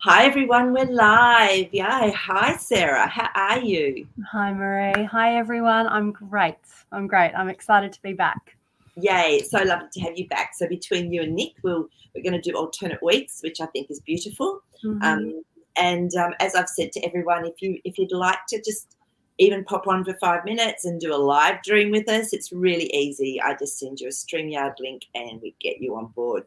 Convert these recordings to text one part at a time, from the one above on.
Hi everyone, we're live. Yeah, hi Sarah. How are you? Hi, Marie. Hi, everyone. I'm great. I'm excited to be back. Yay, it's so lovely to have you back. So between you and Nick, we're going to do alternate weeks, which I think is beautiful. Mm-hmm. And as I've said to everyone, if you'd like to just even pop on for 5 minutes and do a live dream with us, it's really easy. I just send you a StreamYard link and we get you on board.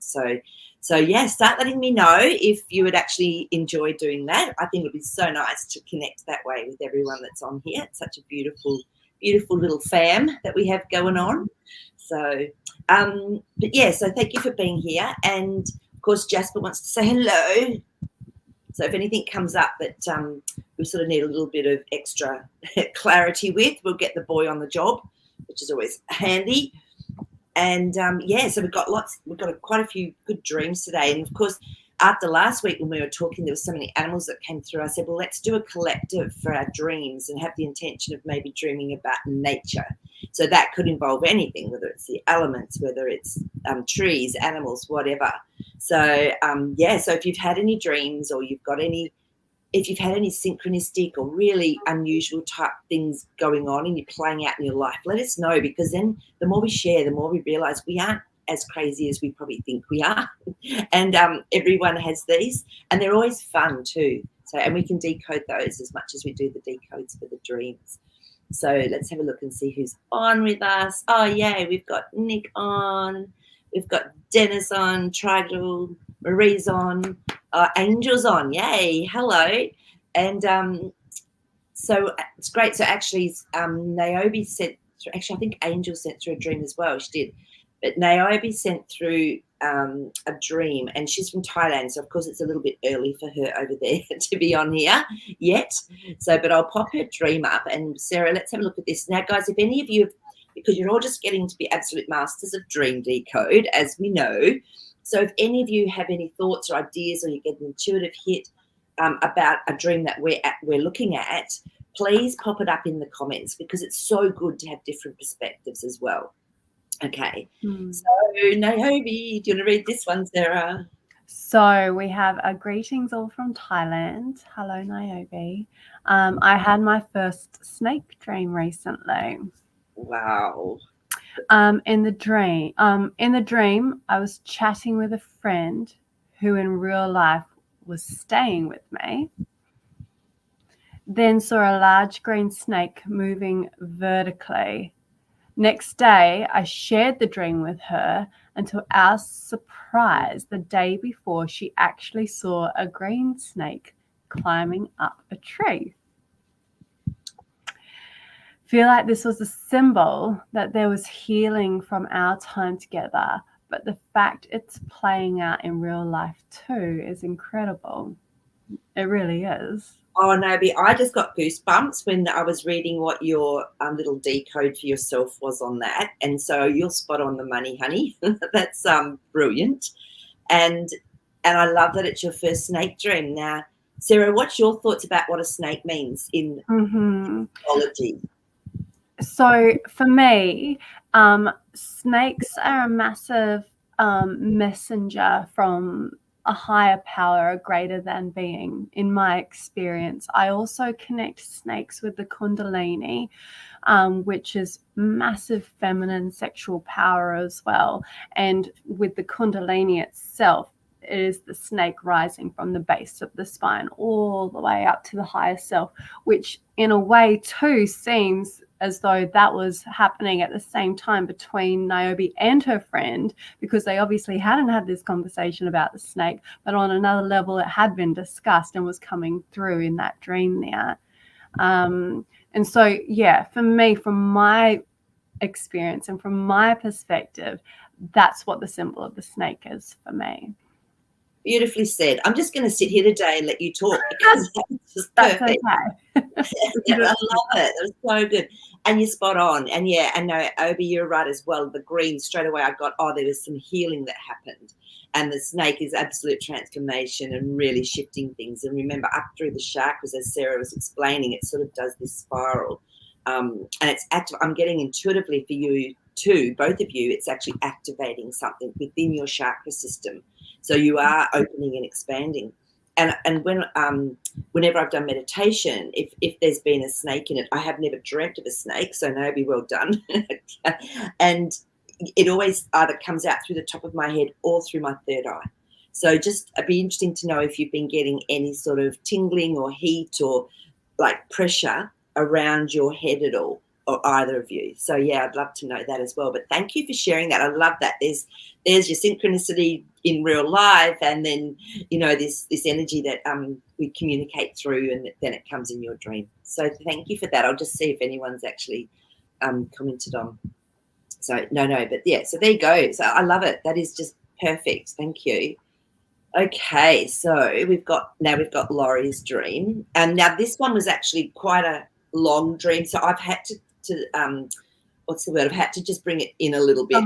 So yeah, start letting me know if you would actually enjoy doing that. I think it would be so nice to connect that way with everyone that's on here. It's such a beautiful, beautiful little fam that we have going on. So, but yeah, so thank you for being here. And of course, Jasper wants to say hello. So if anything comes up that we sort of need a little bit of extra clarity with, we'll get the boy on the job, which is always handy. And yeah, so we've got quite a few good dreams today. And of course, after last week when we were talking, there were so many animals that came through. I said, well, let's do a collective for our dreams and have the intention of maybe dreaming about nature. So that could involve anything, whether it's the elements, whether it's trees, animals, whatever. So yeah, so if you've had any dreams or if you've had any synchronistic or really unusual type things going on and you're playing out in your life, let us know, because then the more we share, the more we realize we aren't as crazy as we probably think we are. And everyone has these, and they're always fun too. So, and we can decode those as much as we do the decodes for the dreams. So let's have a look and see who's on with us. Oh, yay, we've got Nick on. We've got Dennis on, Tridal, Marie's on, Angel's on. Yay, hello. And so it's great. So actually, Niobe sent through, actually, I think Angel sent through a dream as well. She did. But Niobe sent through a dream, and she's from Thailand. So, of course, it's a little bit early for her over there to be on here yet. So, but I'll pop her dream up. And Sarah, let's have a look at this. Now, guys, if any of you, because you're all just getting to be absolute masters of dream decode, as we know. So if any of you have any thoughts or ideas, or you get an intuitive hit about a dream that we're looking at, please pop it up in the comments, because it's so good to have different perspectives as well. Okay. So Niobe, do you want to read this one, Sarah? So we have a greetings all from Thailand. Hello, Niobe. I had my first snake dream recently. Wow. In the dream, I was chatting with a friend who in real life was staying with me. Then saw a large green snake moving vertically. Next day, I shared the dream with her, and to our surprise, the day before, she actually saw a green snake climbing up a tree. Feel like this was a symbol that there was healing from our time together, but the fact it's playing out in real life too is incredible. It really is. Oh, Niobe, I just got goosebumps when I was reading what your little decode for yourself was on that. And so you're spot on the money, honey. That's brilliant. And I love that it's your first snake dream. Now, Sarah, what's your thoughts about what a snake means in symbology? So for me, snakes are a massive messenger from a higher power, a greater than being, in my experience. I also connect snakes with the Kundalini, which is massive feminine sexual power as well. And with the Kundalini itself, it is the snake rising from the base of the spine all the way up to the higher self, which in a way too seems as though that was happening at the same time between Niobe and her friend, because they obviously hadn't had this conversation about the snake, but on another level it had been discussed and was coming through in that dream there. And so, yeah, for me, from my experience and from my perspective, that's what the symbol of the snake is for me. Beautifully said. I'm just going to sit here today and let you talk, because that's just perfect. Okay. Yeah, I love it. It was so good. And you're spot on. And yeah, and no, Obi, you're right as well. The green, straight away I got, there was some healing that happened. And the snake is absolute transformation and really shifting things. And remember, up through the chakras, as Sarah was explaining, it sort of does this spiral. And it's active. I'm getting intuitively for you too, both of you, it's actually activating something within your chakra system. So you are opening and expanding. and whenever I've done meditation, if there's been a snake in it, I have never dreamt of a snake, so Naomi, well done. And it always either comes out through the top of my head or through my third eye. So just it'd be interesting to know if you've been getting any sort of tingling or heat or like pressure around your head at all, or either of you. So yeah, I'd love to know that as well. But thank you for sharing that. I love that. There's your synchronicity in real life, and then this energy that we communicate through, and then it comes in your dream. So thank you for that. I'll just see if anyone's actually commented on. So no, but yeah. So there you go. So I love it. That is just perfect. Thank you. Okay, so we've got Laurie's dream, and now this one was actually quite a long dream. So I've had to what's the word? I've had to just bring it in a little bit.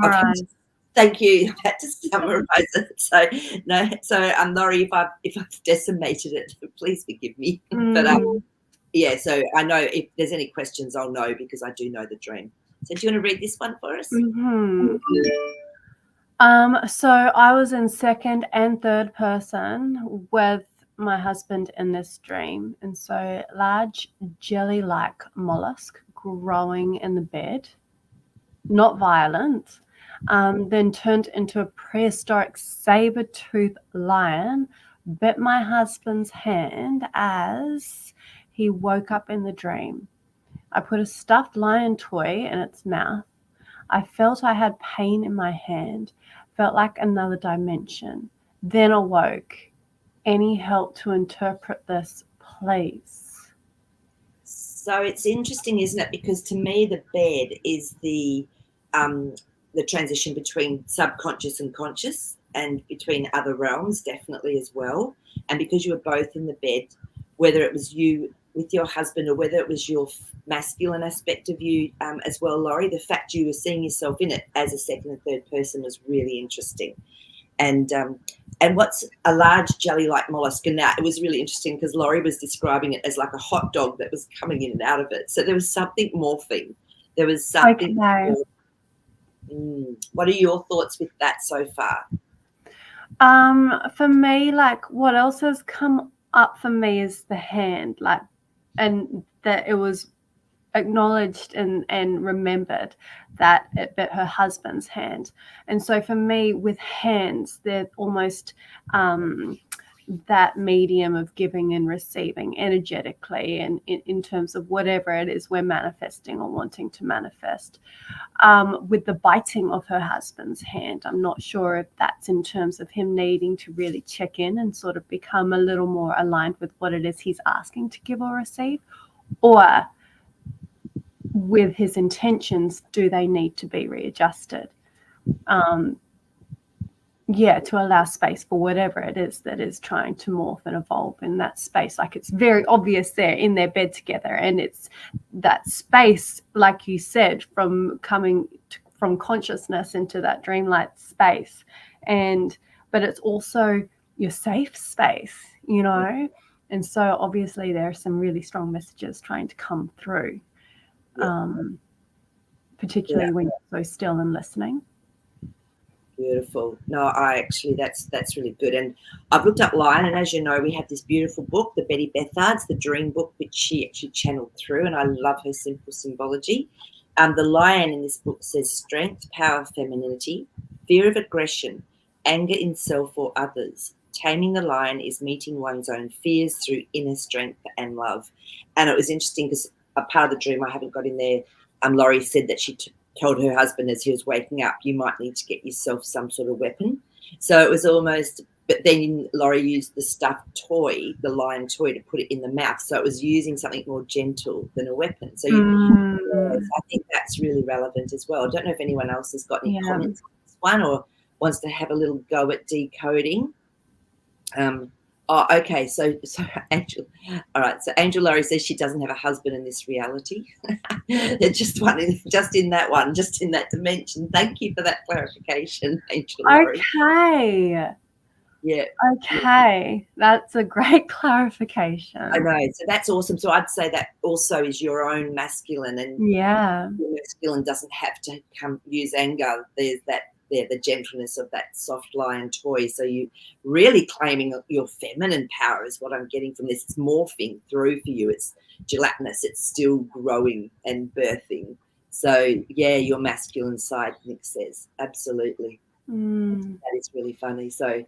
Thank you. I've had to summarize it. So no, Laurie, if I've decimated it, please forgive me. But yeah, so I know if there's any questions, I'll know because I do know the dream. So do you want to read this one for us? Mm-hmm. So I was in second and third person with my husband in this dream. And so large jelly-like mollusk growing in the bed, not violent, then turned into a prehistoric saber-toothed lion, bit my husband's hand as he woke up in the dream. I put a stuffed lion toy in its mouth. I felt I had pain in my hand, felt like another dimension, then awoke. Any help to interpret this, please? So it's interesting, isn't it? Because to me, the bed is the transition between subconscious and conscious, and between other realms, definitely as well. And because you were both in the bed, whether it was you with your husband or whether it was your masculine aspect of you as well, Laurie, the fact you were seeing yourself in it as a second and third person was really interesting. And what's a large jelly-like mollusk? And now it was really interesting because Laurie was describing it as like a hot dog that was coming in and out of it. So there was something morphing. There was something. Okay. What are your thoughts with that so far? For me, like what else has come up for me is the hand, like, and that it was acknowledged and remembered that it bit her husband's hand. And so for me, with hands, they're almost that medium of giving and receiving energetically, and in terms of whatever it is we're manifesting or wanting to manifest. With the biting of her husband's hand, I'm not sure if that's in terms of him needing to really check in and sort of become a little more aligned with what it is he's asking to give or receive, or with his intentions, do they need to be readjusted? To allow space for whatever it is that is trying to morph and evolve in that space. Like it's very obvious they're in their bed together, and it's that space, like you said, from coming from consciousness into that dreamlike space. But it's also your safe space, and so obviously there are some really strong messages trying to come through. Particularly when you're so still and listening. Beautiful. No, that's really good. And I've looked up Lion, and as you know, we have this beautiful book, the Betty Bethard's, the Dream Book, which she actually channeled through, and I love her simple symbology. The lion in this book says strength, power, femininity, fear of aggression, anger in self or others. Taming the lion is meeting one's own fears through inner strength and love. And it was interesting because a part of the dream I haven't got in there, Laurie said that she told her husband as he was waking up, you might need to get yourself some sort of weapon. So it was almost, but then Laurie used the stuffed toy, the lion toy, to put it in the mouth. So it was using something more gentle than a weapon. So I think that's really relevant as well. I don't know if anyone else has got any comments on this one or wants to have a little go at decoding. Okay. So Angel, all right. So Angel Laurie says she doesn't have a husband in this reality. They're just in that dimension. Thank you for that clarification, Angel Laurie. Okay. Yeah. Okay. That's a great clarification. I know. So that's awesome. So I'd say that also is your own masculine, and your masculine doesn't have to use anger. There's that there, the gentleness of that soft lion toy. So you really claiming your feminine power is what I'm getting from this. It's morphing through for you. It's gelatinous. It's still growing and birthing. So yeah, your masculine side, Nick says, absolutely. That is really funny. So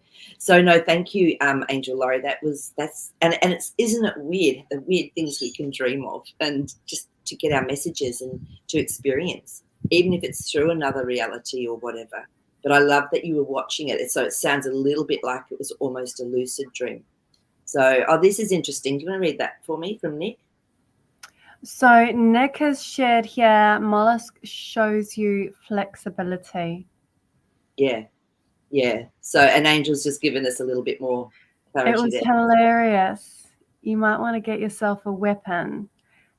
no, thank you, Angel Laurie. That's it's, isn't it weird, the weird things we can dream of, and just to get our messages and to experience, even if it's through another reality or whatever. But I love that you were watching it, so it sounds a little bit like it was almost a lucid dream. So, this is interesting. Do you want to read that for me from Nick? So Nick has shared here, mollusk shows you flexibility. Yeah. So, and Angel's just given us a little bit more clarity. It was hilarious. You might want to get yourself a weapon.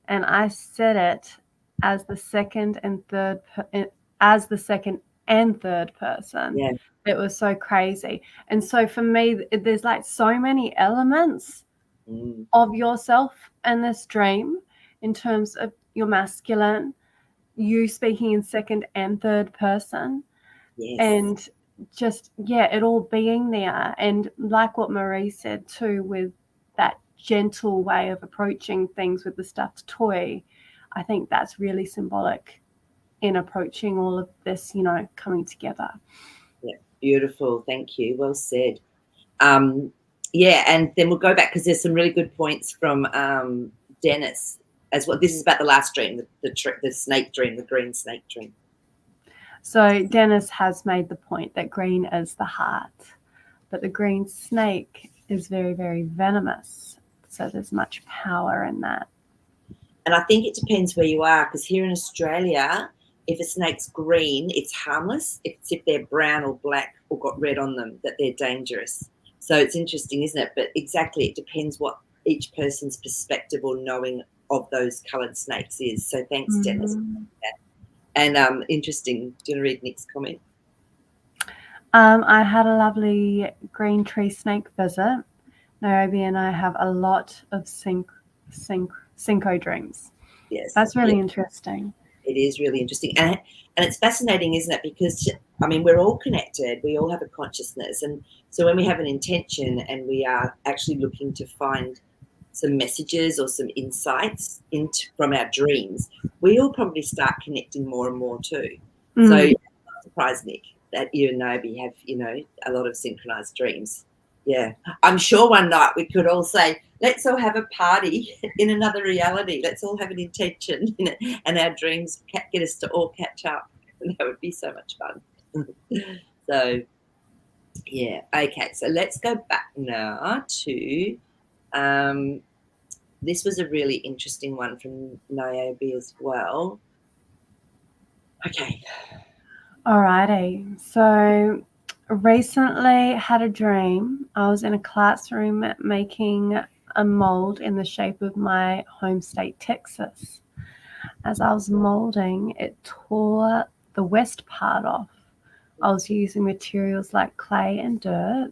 And I said it as the second and third person. Yeah. It was so crazy. And so for me, there's like so many elements of yourself in this dream, in terms of your masculine, you speaking in second and third person. Yes. And just, it all being there. And like what Marie said too, with that gentle way of approaching things with the stuffed toy, I think that's really symbolic in approaching all of this, coming together. Yeah, beautiful. Thank you. Well said. Yeah, and then we'll go back because there's some really good points from Dennis as well. This is about the last dream, the snake dream, the green snake dream. So Dennis has made the point that green is the heart, but the green snake is very, very venomous. So there's much power in that. And I think it depends where you are, because here in Australia, if a snake's green, it's harmless. It's if they're brown or black or got red on them that they're dangerous. So it's interesting, isn't it? But exactly, it depends what each person's perspective or knowing of those coloured snakes is. So thanks, Dennis. And interesting. Do you want to read Nick's comment? I had a lovely green tree snake visit. Nairobi and I have a lot of synco dreams. Yes. That's really interesting. It is really interesting. And it's fascinating, isn't it? Because, I mean, we're all connected. We all have a consciousness. And so when we have an intention and we are actually looking to find some messages or some insights from our dreams, we all probably start connecting more and more too. So I'm not surprised, Nick, that you and Naomi have, a lot of synchronized dreams. Yeah. I'm sure one night we could all say, let's all have a party in another reality. Let's all have an intention, and our dreams get us to all catch up. And that would be so much fun. So, yeah. Okay. So let's go back now to, this was a really interesting one from Niobe as well. Okay. Alrighty. So recently had a dream. I was in a classroom making a mold in the shape of my home state, Texas. As I was molding, it tore the west part off. I was using materials like clay and dirt.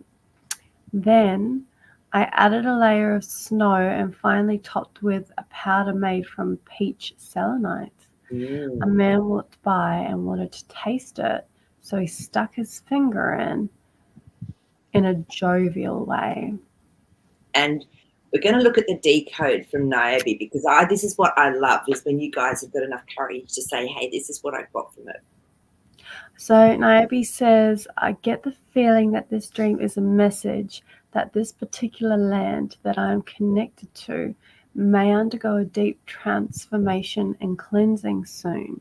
Then I added a layer of snow and finally topped with a powder made from peach selenite. A man walked by and wanted to taste it, so he stuck his finger in a jovial way. And we're going to look at the decode from Niobe, because this is what I love, is when you guys have got enough courage to say, hey, this is what I got from it. So Niobe says, I get the feeling that this dream is a message that this particular land that I am connected to may undergo a deep transformation and cleansing soon,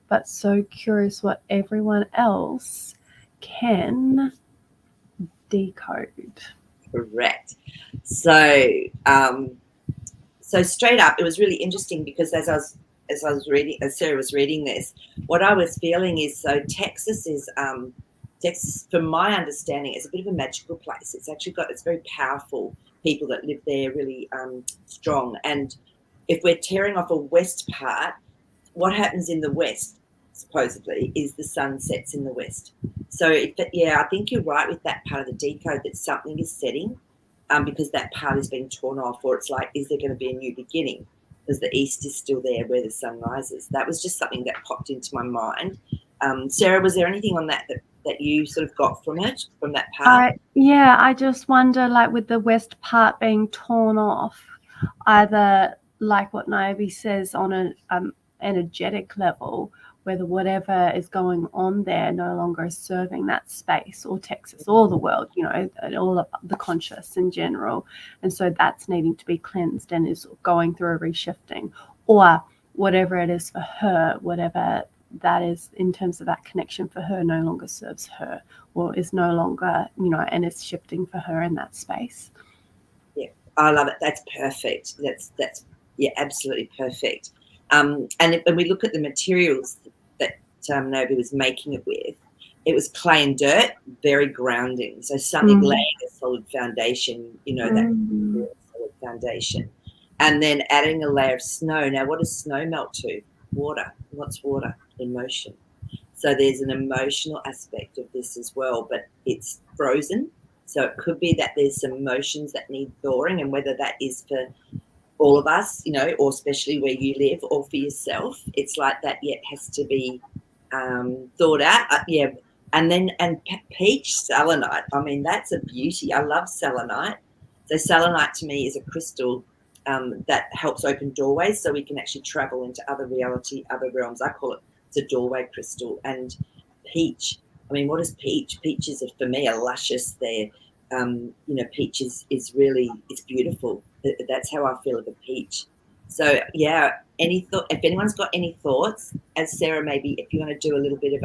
but so curious what everyone else can decode. Correct. So, so straight up, it was really interesting, because as Sarah was reading this, what I was feeling is, so Texas, from my understanding, is a bit of a magical place. It's very powerful. People that live there really strong. And if we're tearing off a west part, what happens in the west, supposedly, is the sun sets in the west. So, I think you're right with that part of the decode, that something is setting, because that part is being torn off, or it's like, is there going to be a new beginning? Because the east is still there where the sun rises. That was just something that popped into my mind. Sarah, was there anything on that that you sort of got from it, from that part? I just wonder, like with the west part being torn off, either like what Niobe says on an energetic level, whether whatever is going on there no longer is serving that space or Texas or the world, all of the conscious in general. And so that's needing to be cleansed and is going through a reshifting, or whatever it is for her, whatever that is in terms of that connection for her no longer serves her or is no longer, and is shifting for her in that space. Yeah, I love it. That's perfect. That's absolutely perfect. And when we look at the materials that Nobi was making it with, it was clay and dirt, very grounding. So something laying a solid foundation, that solid foundation. And then adding a layer of snow. Now, what does snow melt to? Water. What's water? Emotion. So there's an emotional aspect of this as well, but it's frozen. So it could be that there's some emotions that need thawing, and whether that is for all of us, or especially where you live, or for yourself, it's like that. It has to be thought out. And peach selenite. I mean, that's a beauty. I love selenite. So selenite to me is a crystal that helps open doorways, so we can actually travel into other reality, other realms. I call it the doorway crystal. And peach. I mean, what is peach? Peach is, for me, a luscious there. Peach is really, it's beautiful. That's how I feel of a peach. So, yeah, if anyone's got any thoughts, as Sarah, maybe if you want to do a little bit of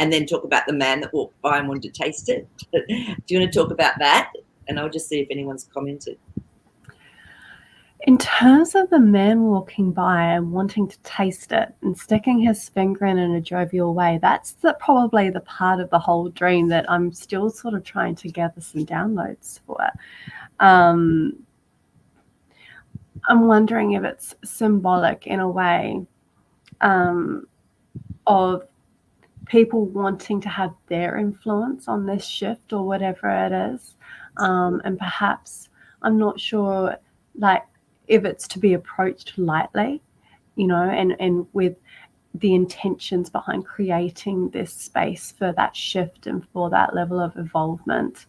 and then talk about the man that walked by and wanted to taste it. Do you want to talk about that? And I'll just see if anyone's commented. In terms of the man walking by and wanting to taste it and sticking his finger in a jovial way, that's probably the part of the whole dream that I'm still sort of trying to gather some downloads for. I'm wondering if it's symbolic in a way of people wanting to have their influence on this shift or whatever it is. And perhaps, I'm not sure, like, if it's to be approached lightly, and with the intentions behind creating this space for that shift and for that level of involvement,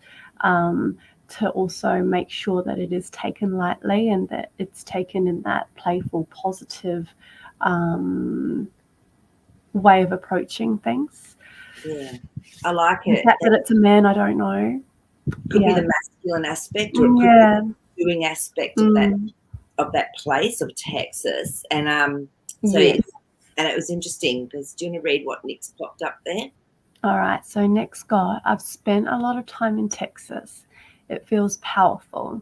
to also make sure that it is taken lightly and that it's taken in that playful, positive way of approaching things. Yeah, I like it. The fact that it's a man, I don't know. Could be the masculine aspect, or it could be the doing aspect of that place of Texas. And and it was interesting because, do you want to read what Nick's popped up there? All right. So Nick's got, I've spent a lot of time in Texas. It feels powerful.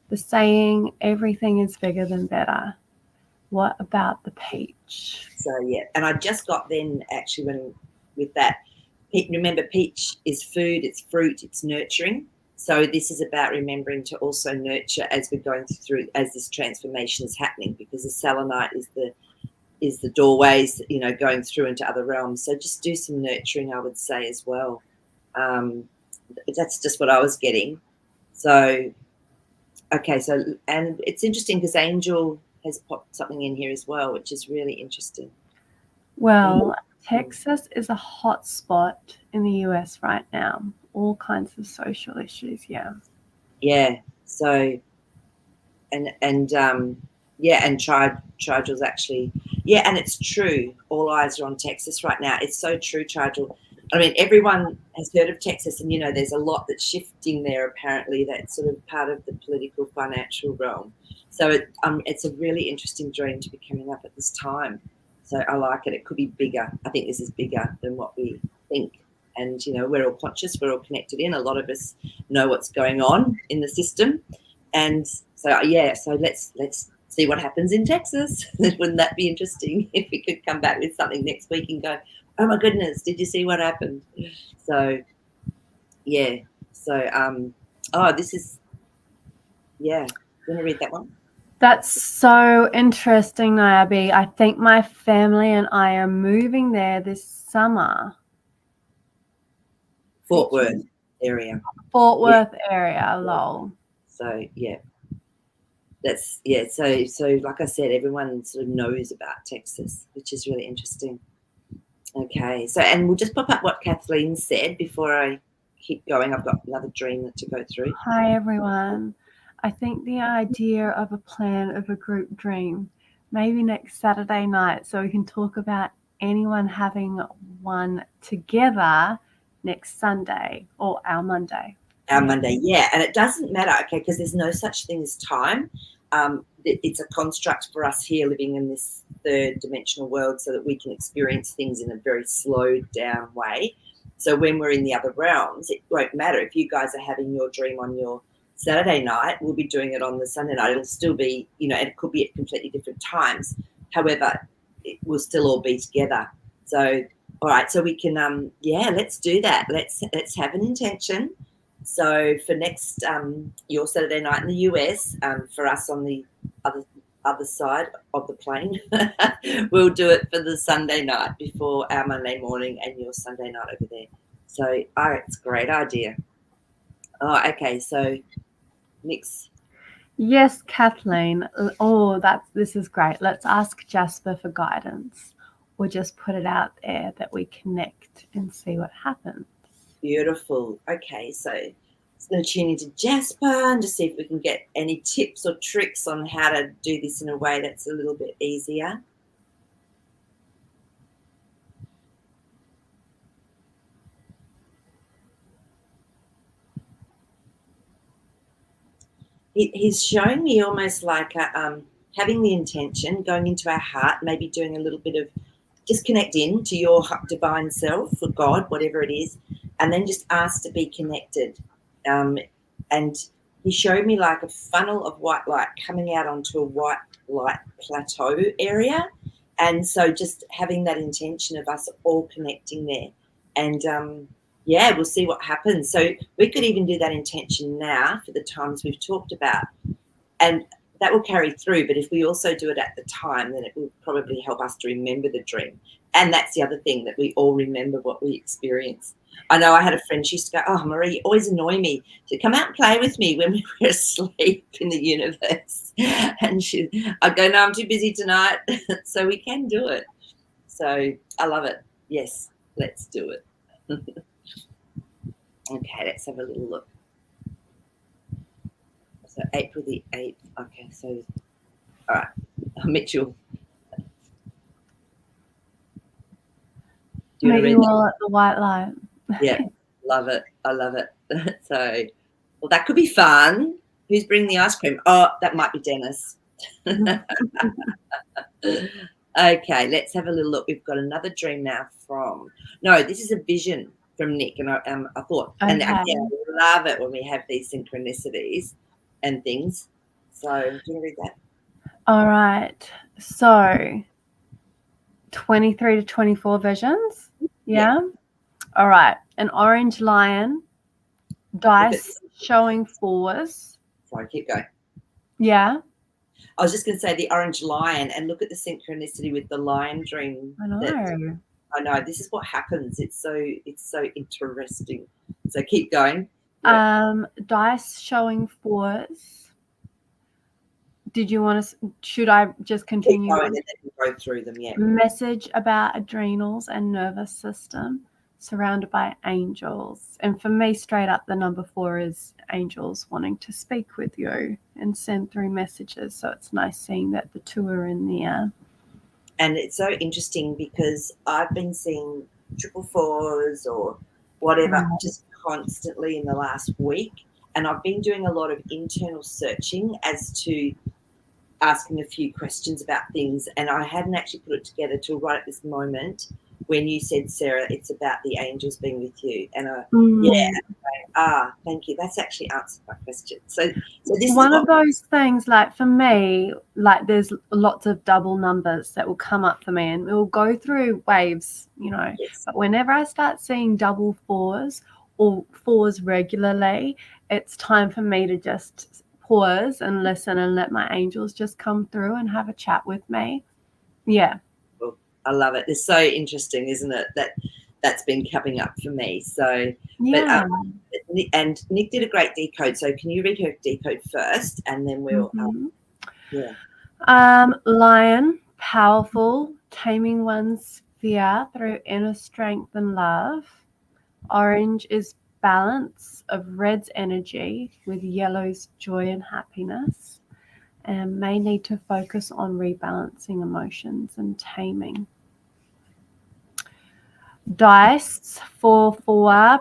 The saying, everything is bigger than better. What about the peach? So, yeah. And I just got then actually with that. Remember, peach is food, it's fruit, it's nurturing. So this is about remembering to also nurture as we're going through, as this transformation is happening, because the selenite is the doorways, going through into other realms. So just do some nurturing, I would say, as well. That's just what I was getting. So, okay. So, and it's interesting because Angel has popped something in here as well, which is really interesting. Well, Texas is a hot spot in the US right now. All kinds of social issues, yeah. Yeah. So, and Chardrell's actually, and it's true. All eyes are on Texas right now. It's so true, Chardrell. I mean, everyone has heard of Texas, and there's a lot that's shifting there. Apparently, that's sort of part of the political, financial realm. So it's a really interesting dream to be coming up at this time. So I like it. It could be bigger. I think this is bigger than what we think. And, we're all conscious. We're all connected in. A lot of us know what's going on in the system. And so, so let's see what happens in Texas. Wouldn't that be interesting if we could come back with something next week and go, oh, my goodness, did you see what happened? So, yeah. So, this is, you want to read that one? That's so interesting, Niobe. I think my family and I are moving there this summer. Fort Worth area. Lol. So, yeah. That's, so like I said, everyone sort of knows about Texas, which is really interesting. Okay, so and we'll just pop up what Kathleen said before I keep going. I've got another dream to go through. Hi, everyone. I think the idea of a plan of a group dream, maybe next Saturday night, so we can talk about anyone having one together next Sunday or our Monday. Our Monday, yeah, and it doesn't matter, okay, because there's no such thing as time. It's a construct for us here living in this third dimensional world so that we can experience things in a very slowed down way. So when we're in the other realms, it won't matter if you guys are having your dream on your Saturday night, we'll be doing it on the Sunday night. It'll still be, and it could be at completely different times. However, it will still all be together. So, all right, so we can, let's do that. Let's have an intention. So for next your Saturday night in the US, for us on the other side of the plane, we'll do it for the Sunday night before our Monday morning and your Sunday night over there. So it's a great idea. Oh, okay. So Nick's. Yes, Kathleen. Oh, this is great. Let's ask Jasper for guidance, or just put it out there that we connect and see what happens. Beautiful. Okay, so it's going to tune into Jasper and just see if we can get any tips or tricks on how to do this in a way that's a little bit easier. He's showing me almost like having the intention, going into our heart, maybe doing a little bit of just connect in to your divine self or God, whatever it is, and then just ask to be connected. And he showed me like a funnel of white light coming out onto a white light plateau area. And so just having that intention of us all connecting there. And we'll see what happens. So we could even do that intention now for the times we've talked about. And that will carry through. But if we also do it at the time, then it will probably help us to remember the dream. And that's the other thing, that we all remember what we experienced. I know I had a friend, she used to go, oh, Marie, you always annoy me. To come out and play with me when we were asleep in the universe. And I'd go, no, I'm too busy tonight. So we can do it. So I love it. Yes, let's do it. Okay, let's have a little look. So April the 8th. Okay, so, all right. Mitchell. Meet you all at the white light. Yeah, love it. I love it. So, well, that could be fun. Who's bringing the ice cream? Oh, that might be Dennis. Okay, let's have a little look. We've got another dream now this is a vision from Nick. And I thought, okay. And again, I love it when we have these synchronicities and things. So, do you want to read that? All right. So, 23 to 24 visions. Yeah. All right. An orange lion, dice showing 4s. Sorry, keep going. Yeah. I was just going to say the orange lion, and look at the synchronicity with the lion dream. I know. I know. This is what happens. It's so interesting. So keep going. Dice showing 4s. Did you want to? Should I just continue? Keep going and then go through them. Yeah. Message about adrenals and nervous system, surrounded by angels. And for me, straight up, the number 4 is angels wanting to speak with you and send through messages. So it's nice seeing that the 2 are in there. And it's so interesting because I've been seeing 444s or whatever just constantly in the last week. And I've been doing a lot of internal searching as to asking a few questions about things. And I hadn't actually put it together till right at this moment when you said, Sarah, it's about the angels being with you. And thank you. That's actually answered my question. So this is one of those things, like for me, like there's lots of double numbers that will come up for me and it will go through waves, Yes. But whenever I start seeing double 4s or 4s regularly, it's time for me to just pause and listen and let my angels just come through and have a chat with me. Yeah. I love it. It's so interesting, isn't it? That's been coming up for me. So, yeah. And Nick did a great decode. So, can you read her decode first, and then we'll. Lion, powerful, taming one's fear through inner strength and love. Orange is balance of red's energy with yellow's joy and happiness, and may need to focus on rebalancing emotions and taming. Dice 4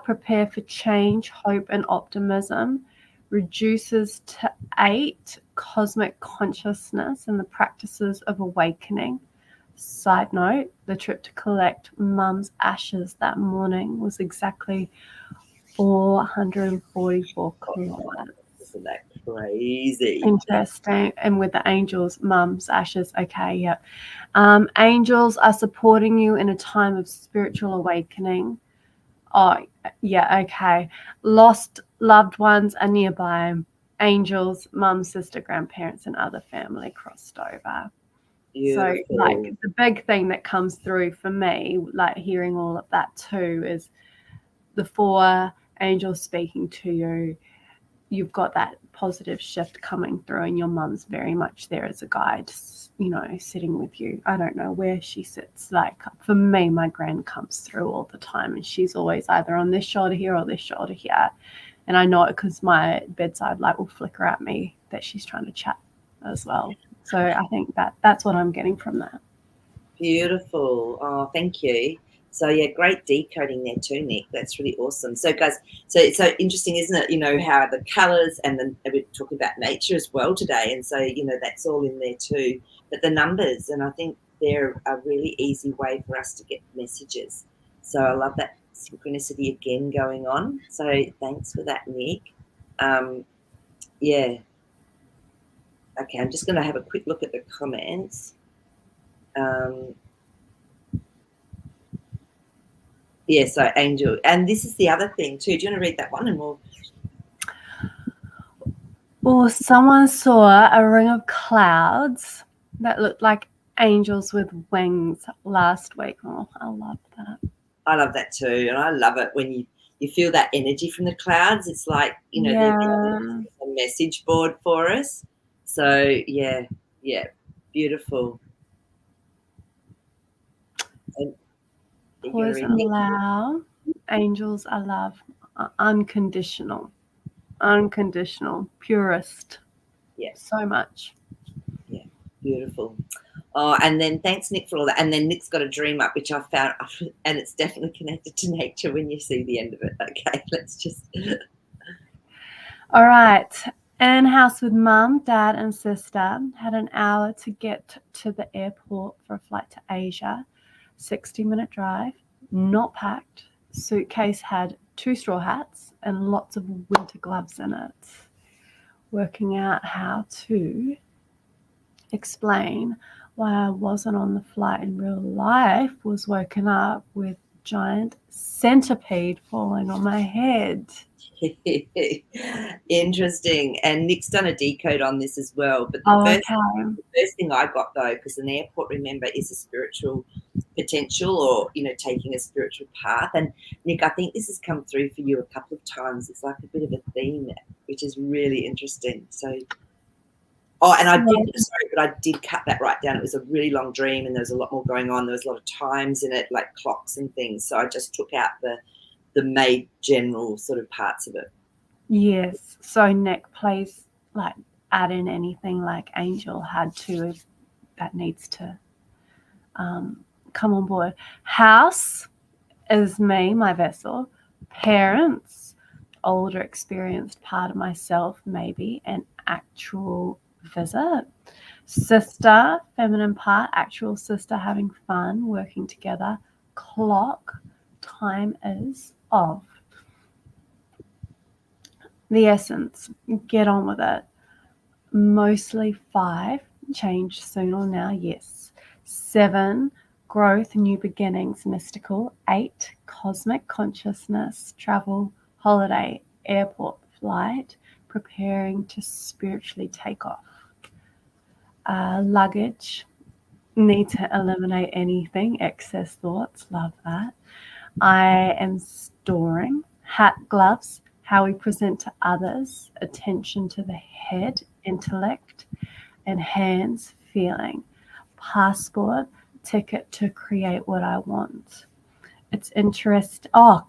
prepare for change, hope, and optimism. Reduces to 8 cosmic consciousness and the practices of awakening. Side note, the trip to collect mum's ashes that morning was exactly 444 kilometers. Isn't that crazy? Interesting. And with the angels, mum's ashes. Okay, yep. Angels are supporting you in a time of spiritual awakening. Oh, yeah, okay. Lost loved ones are nearby. Angels, mum, sister, grandparents, and other family crossed over. Beautiful. So, like, the big thing that comes through for me, like hearing all of that too, is the 4 angels speaking to you. You've got that positive shift coming through, and your mum's very much there as a guide, you know, sitting with you. I don't know where she sits. Like, for me, my gran comes through all the time, and she's always either on this shoulder here or this shoulder here. And I know it because my bedside light will flicker at me that she's trying to chat as well. So I think that's what I'm getting from that. Beautiful. Oh, thank you. So yeah, great decoding there too, Nick. That's really awesome. So guys, so it's so interesting, isn't it? You know, how the colours and then we're talking about nature as well today. And so, you know, that's all in there too. But the numbers, and I think they're a really easy way for us to get messages. So I love that synchronicity again going on. So thanks for that, Nick. Yeah. Okay, I'm just going to have a quick look at the comments. Yeah, so angel. And this is the other thing too. Do you want to read that one and we'll... Well, someone saw a ring of clouds that looked like angels with wings last week. Oh, I love that. I love that too. And I love it when you feel that energy from the clouds. It's like, you know, Yeah. they're a message board for us. So yeah, beautiful. And Pause and allow. Angels are love. Unconditional. Unconditional. Purest. Yeah. So much. Yeah. Beautiful. Oh, and then thanks, Nick, for all that. And then Nick's got a dream up, which I found, and it's definitely connected to nature when you see the end of it. Okay, let's just... All right. In house with mum, dad, and sister. Had an hour to get to the airport for a flight to Asia. 60-minute drive. Not packed. Suitcase had 2 straw hats and lots of winter gloves in it. Working out how to explain why I wasn't on the flight in real life. Was woken up with giant centipede falling on my head. Interesting. And Nick's done a decode on this as well. But the first thing I got, though, because an airport, remember, is a spiritual potential, or, you know, taking a spiritual path. And Nick, I think this has come through for you a couple of times. It's like a bit of a theme, which is really interesting. So, and I did cut that right down. It was a really long dream, and there was a lot more going on. There was a lot of times in it, like clocks and things. So I just took out the main general sort of parts of it. Yes. So Nick, please, like, add in anything like Angel had to, if that needs to come on board. House is me, my vessel. Parents, older experienced part of myself, maybe an actual visit. Sister, feminine part, actual sister, having fun, working together. Clock, time is of. The essence, get on with it. Mostly 5, change soon or now, yes. 7, growth, new beginnings, mystical. 8, cosmic consciousness, travel, holiday, airport, flight, preparing to spiritually take off. Luggage, need to eliminate anything, excess thoughts, love that. I am storing. Hat, gloves, how we present to others, attention to the head, intellect, and hands, feeling. Passport, ticket to create what I want. It's interesting. Oh,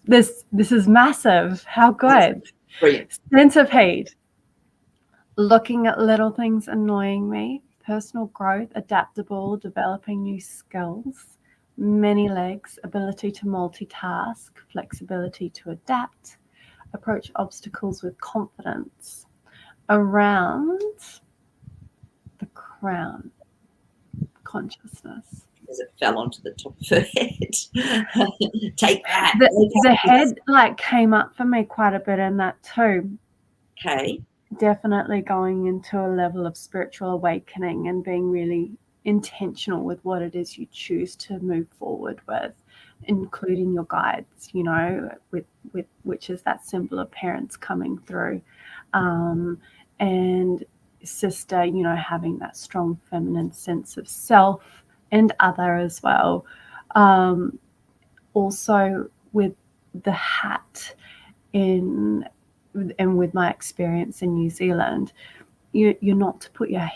this is massive. How good. Brilliant. Centipede. Looking at little things annoying me. Personal growth, adaptable, developing new skills. Many legs, ability to multitask, flexibility to adapt, approach obstacles with confidence. Around the crown, consciousness. As it fell onto the top of her head. Take that. The head like came up for me quite a bit in that too. Okay. Definitely going into a level of spiritual awakening and being really intentional with what it is you choose to move forward with, including your guides, you know, with which is that symbol of parents coming through, and sister, you know, having that strong feminine sense of self and other as well. Also with the hat and with my experience in New Zealand, you're not to put your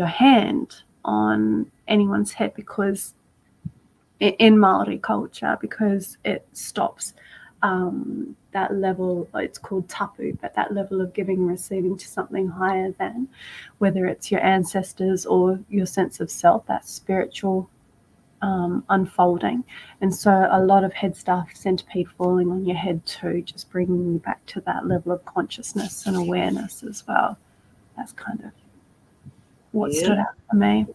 hand on anyone's head, because in Maori culture, because it stops that level. It's called tapu, but that level of giving and receiving to something higher than, whether it's your ancestors or your sense of self, that spiritual unfolding. And so a lot of head stuff, centipede falling on your head too, just bringing you back to that level of consciousness and awareness as well. That's kind of what stood out for me.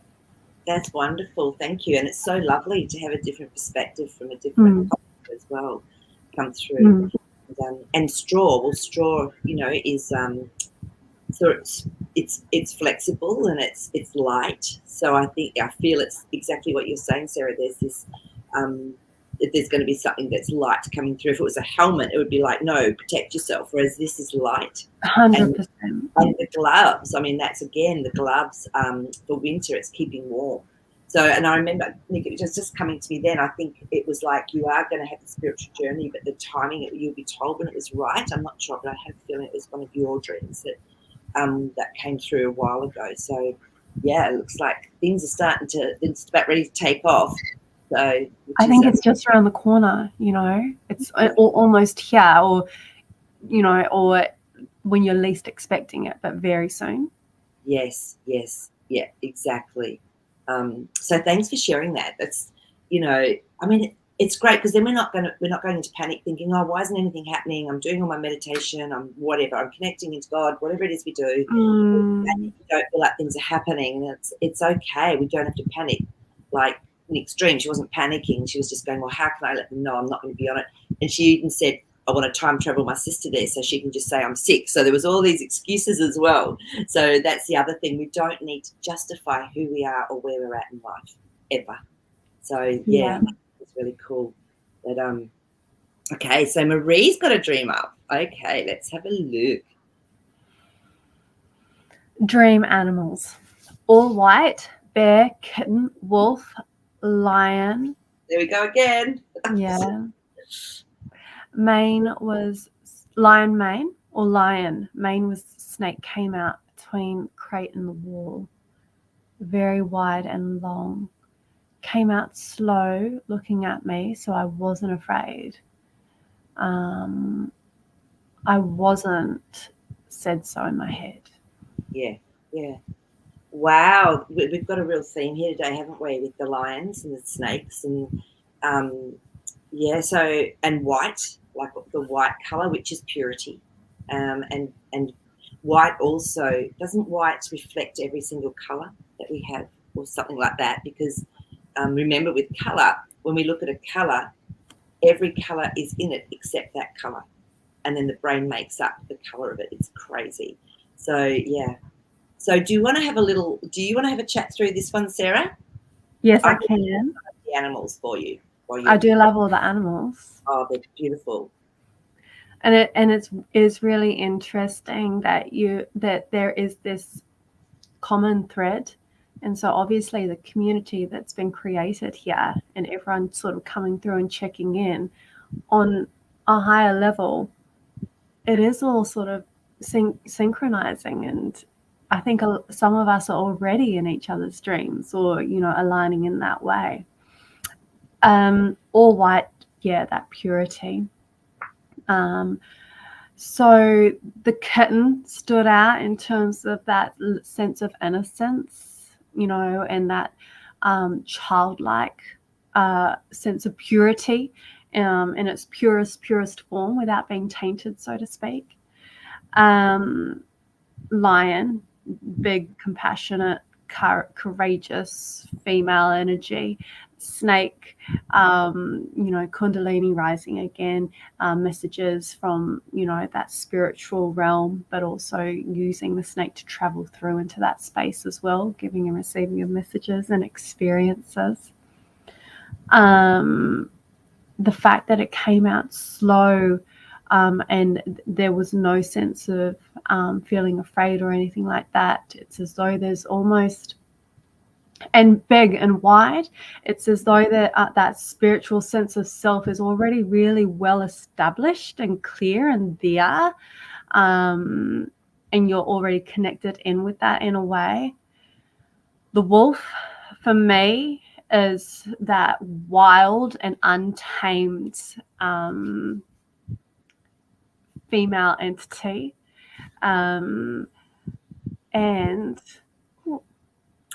That's wonderful. Thank you. And it's so lovely to have a different perspective from a different culture as well come through. And straw, well, straw, you know, is so it's flexible and it's light. So I feel it's exactly what you're saying, Sarah. There's this if there's going to be something that's light coming through. If it was a helmet, it would be like, no, protect yourself. Whereas this is light. 100%. And the gloves, I mean, that's again the gloves for winter. It's keeping warm. So, and I remember, Nick, it was just coming to me then. I think it was like, you are going to have a spiritual journey, but the timing, you'll be told when it was right. I'm not sure, but I had a feeling it was one of your dreams that came through a while ago. So, yeah, it looks like things are starting to, it's about ready to take off. So I think it's just around the corner, you know, it's almost here, or, you know, or when you're least expecting it, but very soon. Yes, yeah, exactly. So thanks for sharing that. That's, you know, I mean, it's great because then we're not going into panic thinking, oh, why isn't anything happening? I'm doing all my meditation, I'm whatever, I'm connecting into God, whatever it is we do. And you don't feel like things are happening, and it's okay. We don't have to panic. Like Nick's dream, she wasn't panicking. She was just going, well, how can I let them know I'm not going to be on it? And she even said, I want to time travel my sister there so she can just say I'm sick. So there was all these excuses as well. So that's the other thing. We don't need to justify who we are or where we're at in life ever. So yeah. It's really cool. But okay, so Marie's got a dream up. Okay, let's have a look. Dream animals. All white, bear, kitten, wolf, lion. There we go again. Yeah. Mane was lion mane, or lion. Mane was snake, came out between crate and the wall. Very wide and long. Came out slow, looking at me, so I wasn't afraid. I wasn't said so in my head. Yeah. Wow, we've got a real theme here today, haven't we, with the lions and the snakes and so, and white, like the white color, which is purity, and white also, doesn't white reflect every single color that we have or something like that? Because remember, with color, when we look at a color, every color is in it except that color, and then the brain makes up the color of it. It's crazy. So yeah. So do you want to have a chat through this one, Sarah? Yes, I can. The animals for you. I do love all the animals. Oh, they're beautiful. And it is really interesting that there is this common thread. And so obviously the community that's been created here and everyone sort of coming through and checking in on a higher level, it is all sort of synchronizing and I think some of us are already in each other's dreams, or, you know, aligning in that way. All white, yeah, that purity. So the kitten stood out in terms of that sense of innocence, you know, and that childlike sense of purity in its purest form without being tainted, so to speak. Lion, big, compassionate, courageous female energy. Snake, you know, Kundalini rising again, messages from, you know, that spiritual realm, but also using the snake to travel through into that space as well, giving and receiving of messages and experiences. The fact that it came out slow, and there was no sense of feeling afraid or anything like that. It's as though there's almost, and big and wide, it's as though that spiritual sense of self is already really well established and clear and there, and you're already connected in with that in a way. The wolf, for me, is that wild and untamed female entity. And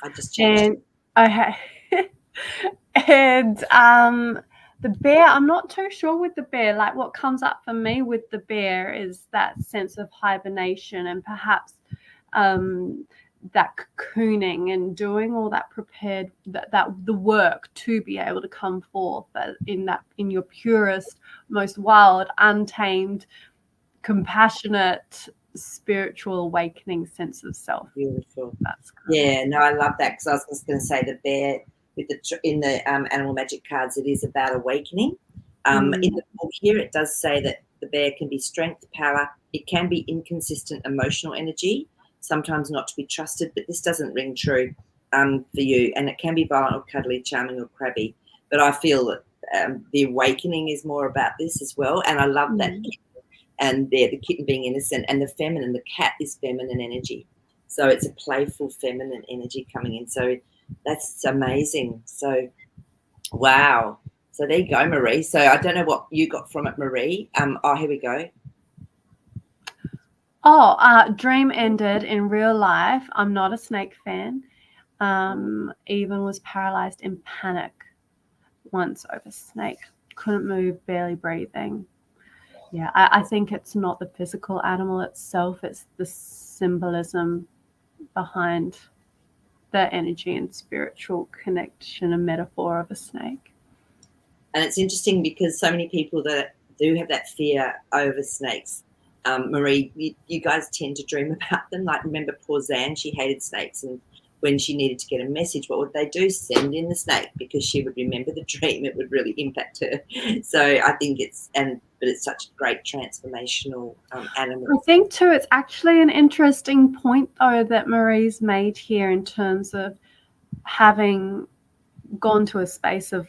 I just changed. Okay. And the bear, I'm not too sure with the bear. Like, what comes up for me with the bear is that sense of hibernation and perhaps that cocooning and doing all that prepared, that the work to be able to come forth in your purest, most wild, untamed, compassionate, spiritual awakening sense of self. Beautiful. Yeah, no, I love that, because I was just going to say the bear with in the animal magic cards, it is about awakening. In the book here, it does say that the bear can be strength, power. It can be inconsistent emotional energy, sometimes not to be trusted, but this doesn't ring true for you. And it can be violent or cuddly, charming or crabby. But I feel that the awakening is more about this as well. And I love that. And the kitten being innocent, and the feminine, the cat is feminine energy. So it's a playful feminine energy coming in. So that's amazing. So, wow. So there you go, Marie. So I don't know what you got from it, Marie. Here we go. Dream ended in real life. I'm not a snake fan. Even was paralyzed in panic once over snake. Couldn't move, barely breathing. Yeah, I think it's not the physical animal itself. It's the symbolism behind the energy and spiritual connection and metaphor of a snake. And it's interesting because so many people that do have that fear over snakes, Marie, you guys tend to dream about them. Like, remember poor Zan, she hated snakes, and when she needed to get a message, what would they do? Send in the snake, because she would remember the dream. It would really impact her. So I think but it's such a great transformational animal. I think too, it's actually an interesting point though that Marie's made here in terms of having gone to a space of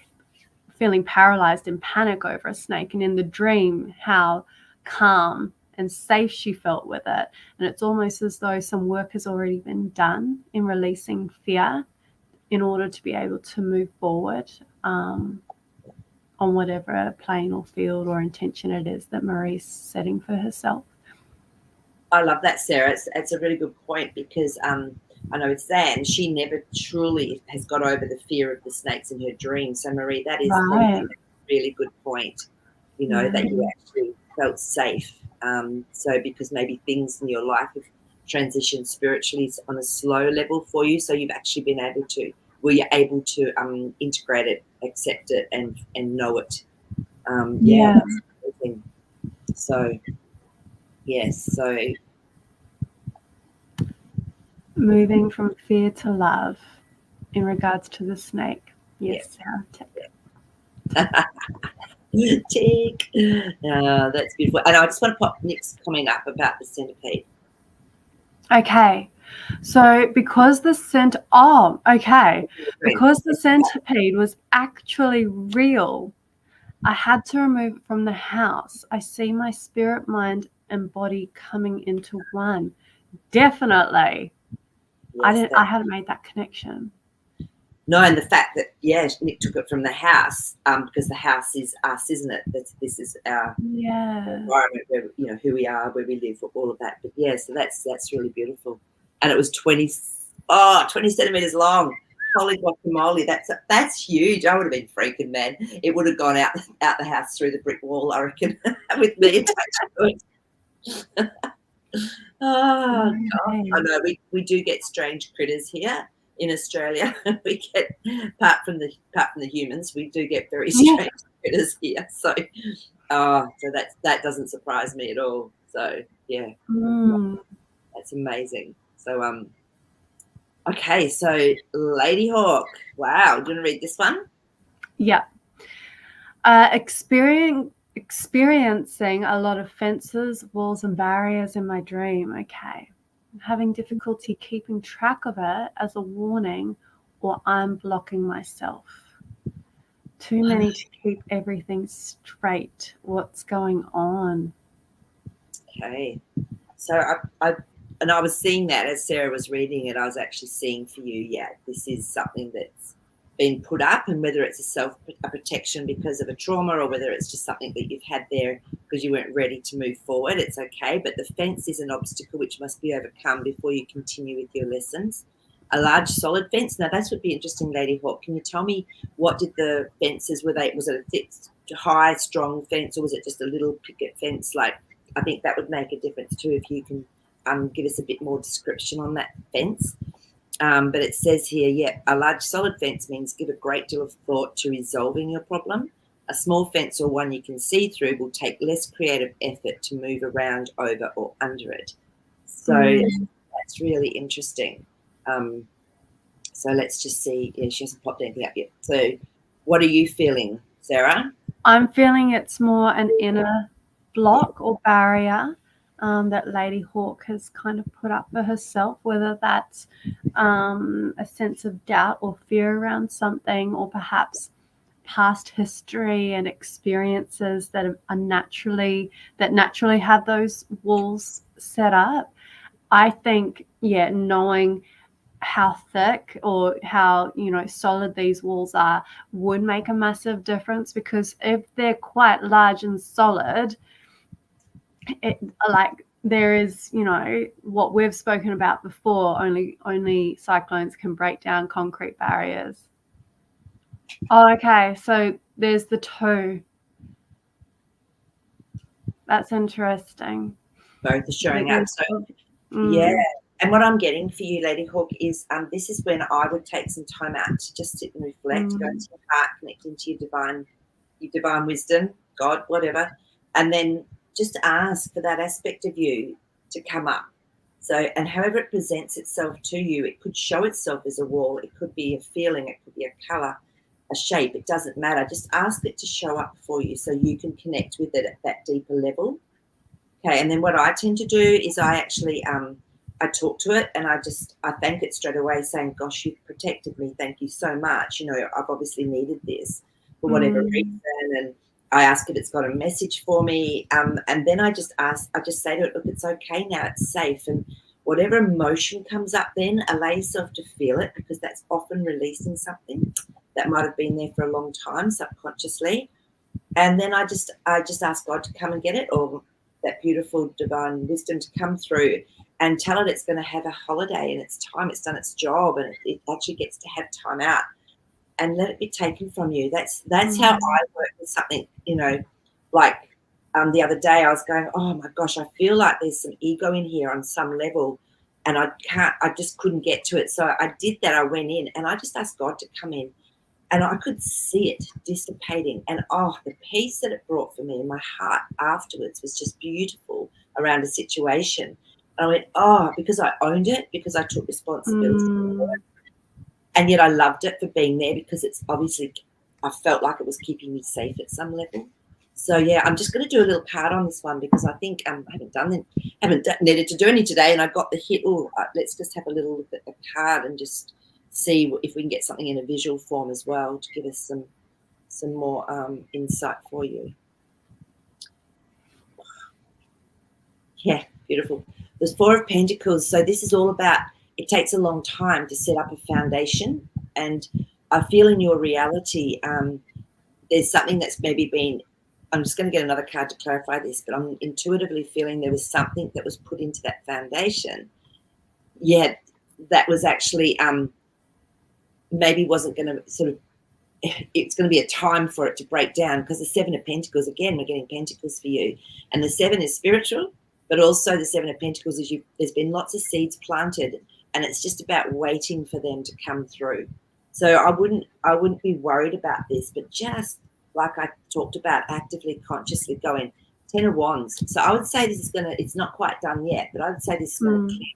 feeling paralyzed in panic over a snake, and in the dream how calm and safe she felt with it. And it's almost as though some work has already been done in releasing fear in order to be able to move forward on whatever plane or field or intention it is that Marie's setting for herself. I love that, Sarah. It's a really good point, because I know with Zan, she never truly has got over the fear of the snakes in her dreams. So, Marie, that is a really good point, you know, that you actually felt safe. So because maybe things in your life have transitioned spiritually on a slow level for you, so you've actually been able to, you're able to integrate it, accept it, and know it. That's amazing. So, yes, so moving from fear to love in regards to the snake. Yes, Sarah. Tick. That's beautiful. And I just want to pop Nick's comment up about the centipede. Okay. So because the centipede was actually real, I had to remove it from the house. I see my spirit, mind, and body coming into one. Definitely. Yes, I hadn't made that connection. no, and the fact that Nick took it from the house, because the house is us, isn't it? This is our environment where who we are, where we live, all of that. But yeah, so that's really beautiful. And it was 20 centimeters long. Holy guacamole, that's huge. I would have been freaking, man. It would have gone out the house through the brick wall, I reckon, with me attached to it. Oh, God. I know we do get strange critters here in Australia. We get apart from the humans, we do get very strange critters here. So that doesn't surprise me at all. So yeah, that's amazing. So okay, so Lady Hawk. Wow, do you want to read this one? Yeah. Experiencing a lot of fences, walls, and barriers in my dream. Okay. I'm having difficulty keeping track of it as a warning, or I'm blocking myself. Too many to keep everything straight. What's going on? Okay. So I was seeing that as Sarah was reading it, I was actually seeing for you, this is something that's been put up, and whether it's a protection because of a trauma, or whether it's just something that you've had there because you weren't ready to move forward, it's okay. But the fence is an obstacle which must be overcome before you continue with your lessons. A large solid fence. Now that would be interesting, Lady Hawk. Can you tell me what did the fences, was it a thick, high, strong fence, or was it just a little picket fence? Like, I think that would make a difference too if you can give us a bit more description on that fence. But it says here, a large solid fence means give a great deal of thought to resolving your problem. A small fence, or one you can see through, will take less creative effort to move around, over, or under it. So that's really interesting. So let's just see. Yeah, she hasn't popped anything up yet. So what are you feeling, Sarah? I'm feeling it's more an inner block or barrier that Lady Hawk has kind of put up for herself, whether that's a sense of doubt or fear around something, or perhaps past history and experiences that naturally have those walls set up. I think, knowing how thick or how solid these walls are would make a massive difference, because if they're quite large and solid, there is what we've spoken about before, only cyclones can break down concrete barriers. Okay, so there's the toe. That's interesting. Both are showing up. So and what I'm getting for you, Lady Hawk, is this is when I would take some time out to just sit and reflect, go into your heart, connect into your divine wisdom, God, whatever, and then just ask for that aspect of you to come up. So, and however it presents itself to you, it could show itself as a wall, it could be a feeling, it could be a colour, a shape, it doesn't matter. Just ask it to show up for you so you can connect with it at that deeper level. Okay, and then what I tend to do is I actually I talk to it, and I thank it straight away, saying, gosh, you've protected me. Thank you so much. I've obviously needed this for whatever reason. And I ask if it's got a message for me. And then I just say to it, look, it's okay now. It's safe. And whatever emotion comes up then, allow yourself to feel it, because that's often releasing something that might have been there for a long time subconsciously. And then I just ask God to come and get it, or that beautiful divine wisdom to come through and tell it it's going to have a holiday, and it's time, it's done its job, and it actually gets to have time out, and let it be taken from you. That's how I work with something, like the other day I was going, oh my gosh, I feel like there's some ego in here on some level, and I just couldn't get to it. So I did that. I went in and I just asked God to come in, and I could see it dissipating, and the peace that it brought for me in my heart afterwards was just beautiful around a situation. And I went, because I owned it, because I took responsibility for it. And yet I loved it for being there, because it's obviously, I felt like it was keeping me safe at some level. So I'm just going to do a little card on this one, because I think I haven't needed to do any today, and I got the hit. Let's just have a little look at the card and just see if we can get something in a visual form as well to give us some more insight for you. Yeah, beautiful. There's Four of Pentacles. So this is all about it takes a long time to set up a foundation. And I feel in your reality, there's something that's maybe been, I'm just going to get another card to clarify this, but I'm intuitively feeling there was something that was put into that foundation. Yeah, that was actually maybe wasn't going to sort of, it's going to be a time for it to break down, because the Seven of Pentacles, again, we're getting Pentacles for you. And the Seven is spiritual, but also the Seven of Pentacles is there's been lots of seeds planted, and it's just about waiting for them to come through. So I wouldn't be worried about this, but just like I talked about, actively, consciously going. 10 of Wands. So I would say this is it's not quite done yet, but I would say this is going to click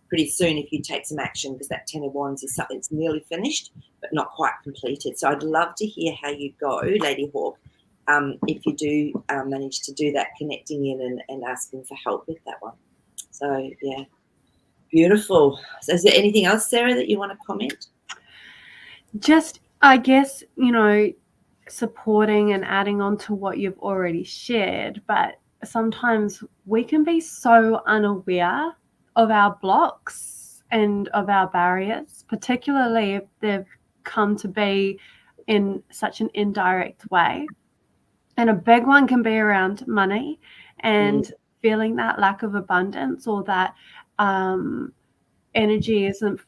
pretty soon if you take some action, because that 10 of Wands is something that's nearly finished but not quite completed. So I'd love to hear how you go, Lady Hawk, if you do manage to do that, connecting in and asking for help with that one. So, yeah, beautiful. So is there anything else, Sarah, that you want to comment? Just, I guess, supporting and adding on to what you've already shared, but sometimes we can be so unaware of our blocks and of our barriers, particularly if they've come to be in such an indirect way. And a big one can be around money and feeling that lack of abundance, or that energy isn't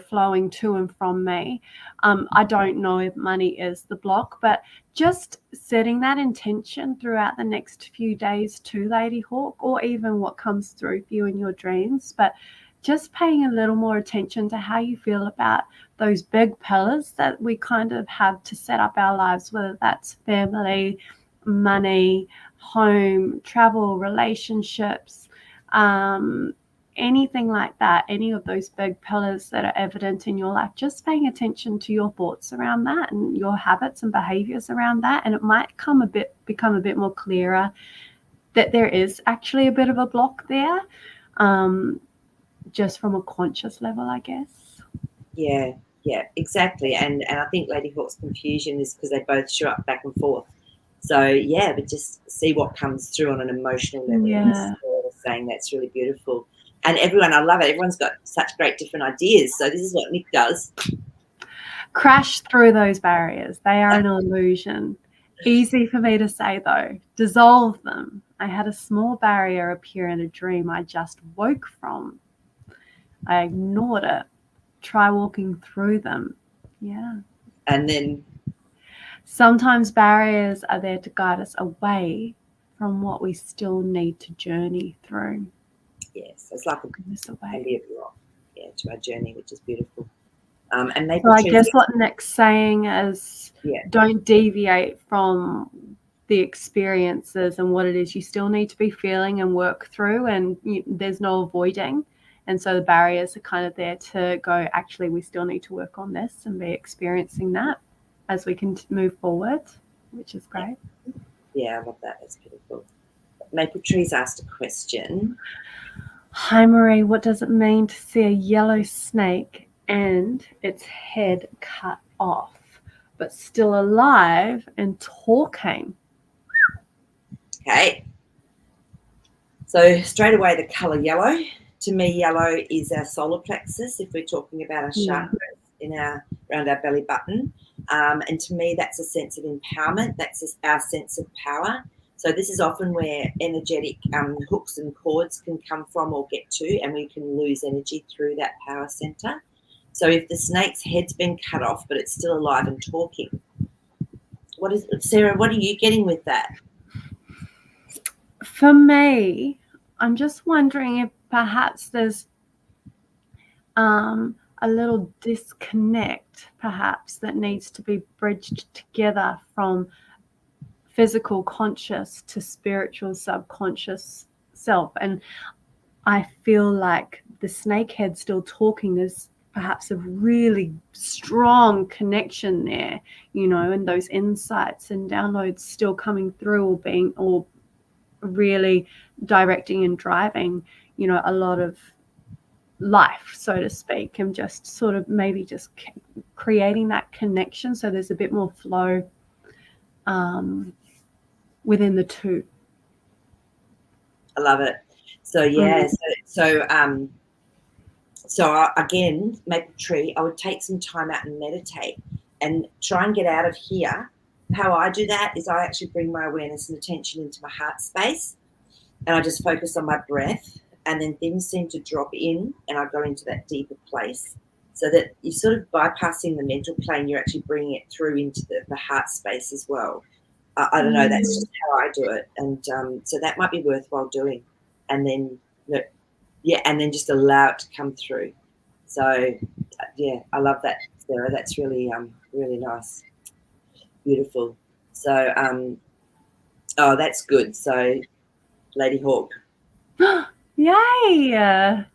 flowing to and from me. I don't know if money is the block, but just setting that intention throughout the next few days too, Lady Hawk, or even what comes through for you in your dreams, but just paying a little more attention to how you feel about those big pillars that we kind of have to set up our lives, whether that's family, money, home, travel, relationships, anything like that, any of those big pillars that are evident in your life. Just paying attention to your thoughts around that and your habits and behaviors around that, and it might become a bit more clearer that there is actually a bit of a block there, just from a conscious level, I guess. Yeah, exactly. And I think Lady Hawk's confusion is because they both show up back and forth. So yeah, but just see what comes through on an emotional level. Yeah. Saying that's really beautiful. And everyone, I love it. Everyone's got such great different ideas. So this is what Nick does. Crash through those barriers. They are an illusion. Easy for me to say, though. Dissolve them. I had a small barrier appear in a dream I just woke from. I ignored it. Try walking through them. Yeah. And then sometimes barriers are there to guide us away from what we still need to journey through. Yes, it's like a block, to our journey, which is beautiful. And so I guess what Nick's saying is, don't deviate from the experiences and what it is you still need to be feeling and work through, and there's no avoiding. And so the barriers are kind of there to go, actually, we still need to work on this and be experiencing that as we can move forward, which is great. Yeah, I love that. That's beautiful. Maple Trees asked a question. Hi, Marie. What does it mean to see a yellow snake and its head cut off, but still alive and talking? Okay. So straight away, the colour yellow. To me, yellow is our solar plexus, if we're talking about our chakras around our belly button. And to me, that's a sense of empowerment. That's our sense of power. So this is often where energetic hooks and cords can come from or get to, and we can lose energy through that power center. So if the snake's head's been cut off, but it's still alive and talking, Sarah, what are you getting with that? For me, I'm just wondering if perhaps there's a little disconnect, perhaps, that needs to be bridged together from physical conscious to spiritual subconscious self. And I feel like the snakehead still talking is perhaps a really strong connection there, and those insights and downloads still coming through, or really directing and driving, a lot of life, so to speak, and just sort of maybe just creating that connection so there's a bit more flow within the two. I love it. So yeah, so So again, maple tree, I would take some time out and meditate and try and get out of here. How I do that is I actually bring my awareness and attention into my heart space, and I just focus on my breath, and then things seem to drop in and I go into that deeper place, so that you're sort of bypassing the mental plane, you're actually bringing it through into the heart space as well. I don't know, that's just how I do it. And so that might be worthwhile doing. And then, yeah, and then just allow it to come through. So, yeah, I love that, Sarah. That's really, really nice. Beautiful. So, oh, that's good. So, Lady Hawk. Yay!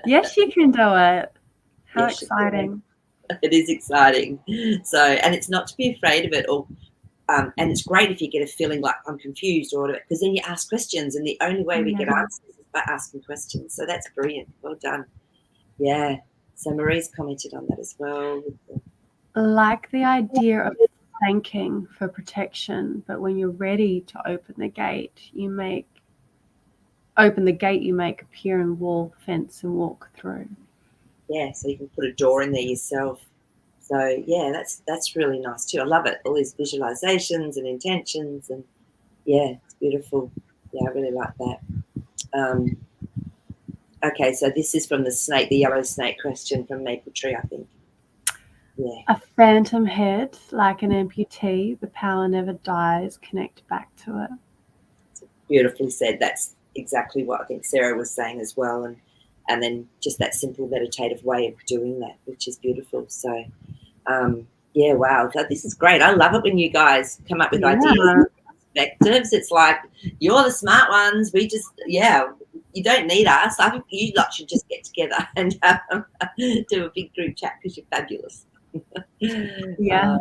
Yes, you can do it. How Yes, exciting. it is exciting. So, and it's not to be afraid of it, or and it's great if you get a feeling like I'm confused or whatever, because then you ask questions, and the only way we get answers is by asking questions. So that's brilliant. Well done. Yeah. So Marie's commented on that as well. Like the idea of thanking for protection, but when you're ready to open the gate, you make a pier and wall, fence, and walk through. Yeah, so you can put a door in there yourself. So yeah, that's really nice too. I love it. All these visualizations and intentions, and yeah, it's beautiful. Yeah, I really like that. Okay, so this is from the snake, the yellow snake question from Maple Tree, I think. Yeah. A phantom head, like an amputee, the power never dies, connect back to it. It's beautifully said. That's exactly what I think Sarah was saying as well. And then just that simple meditative way of doing that, which is beautiful. So, yeah, wow. So this is great. I love it when you guys come up with ideas, perspectives. It's like, you're the smart ones. We just, yeah, you don't need us. I think you lot should just get together and do a big group chat because you're fabulous. Yeah.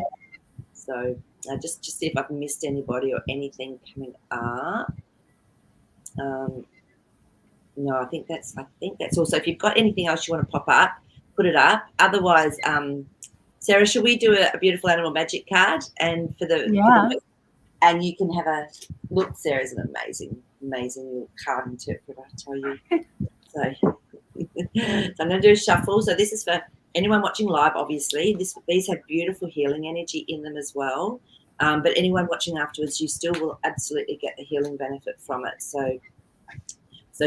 So just see if I've missed anybody or anything coming up. No, I think that's also. If you've got anything else you want to pop up, put it up. Otherwise, Sarah, should we do a beautiful animal magic card? And for the and you can have a look. Sarah's an amazing card interpreter, I tell you. So, so I'm going to do a shuffle. So this is for anyone watching live. Obviously, these have beautiful healing energy in them as well. But anyone watching afterwards, you still will absolutely get the healing benefit from it. So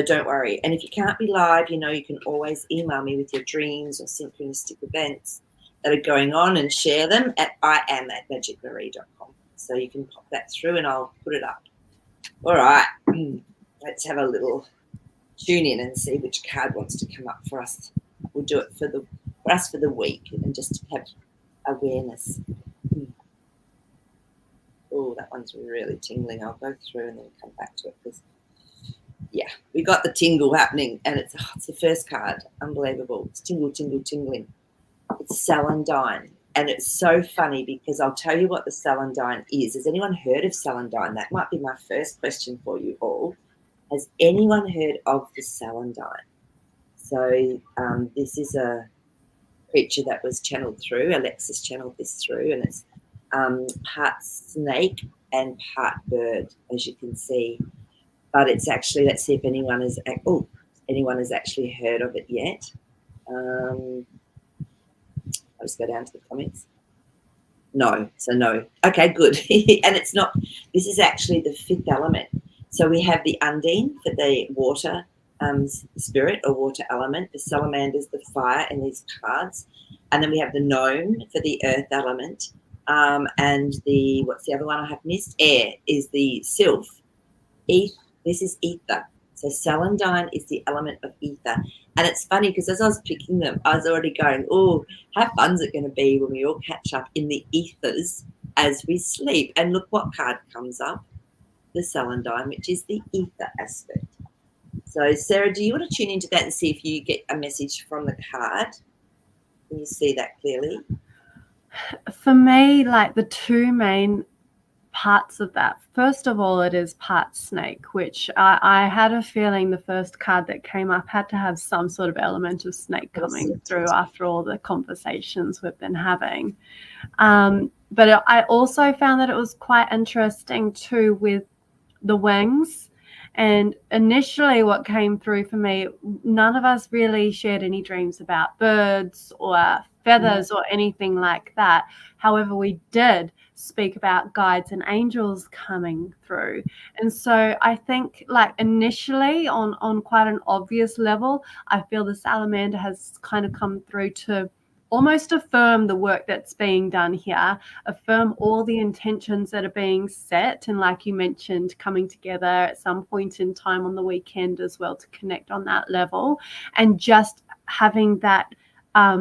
don't worry. And if you can't be live, you can always email me with your dreams or synchronistic events that are going on and share them at iam@magicmarie.com. So you can pop that through and I'll put it up. All right. Let's have a little tune in and see which card wants to come up for us. We'll do it for us for the week and just have awareness. Oh, that one's really tingling. I'll go through and then come back to it because yeah, we got the tingle happening, and it's the first card. Unbelievable. It's tingling. It's celandine, and it's so funny because I'll tell you what the celandine is. Has anyone heard of celandine? That might be my first question for you all. Has anyone heard of the celandine? So this is a creature that was channeled through. Alexis channeled this through, and it's part snake and part bird, as you can see. But it's actually, let's see if anyone has actually heard of it yet. I'll just go down to the comments. No, so no. Okay, good. And it's not, this is actually the fifth element. So we have the undine for the water spirit or water element, the salamanders, the fire in these cards. And then we have the gnome for the earth element. And what's the other one I have missed? Air is the sylph. This is ether. So celandine is the element of ether. And it's funny because as I was picking them, I was already going, oh, how fun's it going to be when we all catch up in the ethers as we sleep? And look what card comes up, the celandine, which is the ether aspect. So, Sarah, do you want to tune into that and see if you get a message from the card? Can you see that clearly? For me, like the two main parts of that. First of all, it is part snake, which I had a feeling the first card that came up had to have some sort of element of snake coming through after all the conversations we've been having. But I also found that it was quite interesting too with the wings And initially what came through for me, none of us really shared any dreams about birds or feathers or anything like that. However, we did speak about guides and angels coming through. And so I think, like, initially on quite an obvious level, I feel the salamander has kind of come through to almost affirm the work that's being done here, affirm all the intentions that are being set, and like you mentioned, coming together at some point in time on the weekend as well to connect on that level, and just having that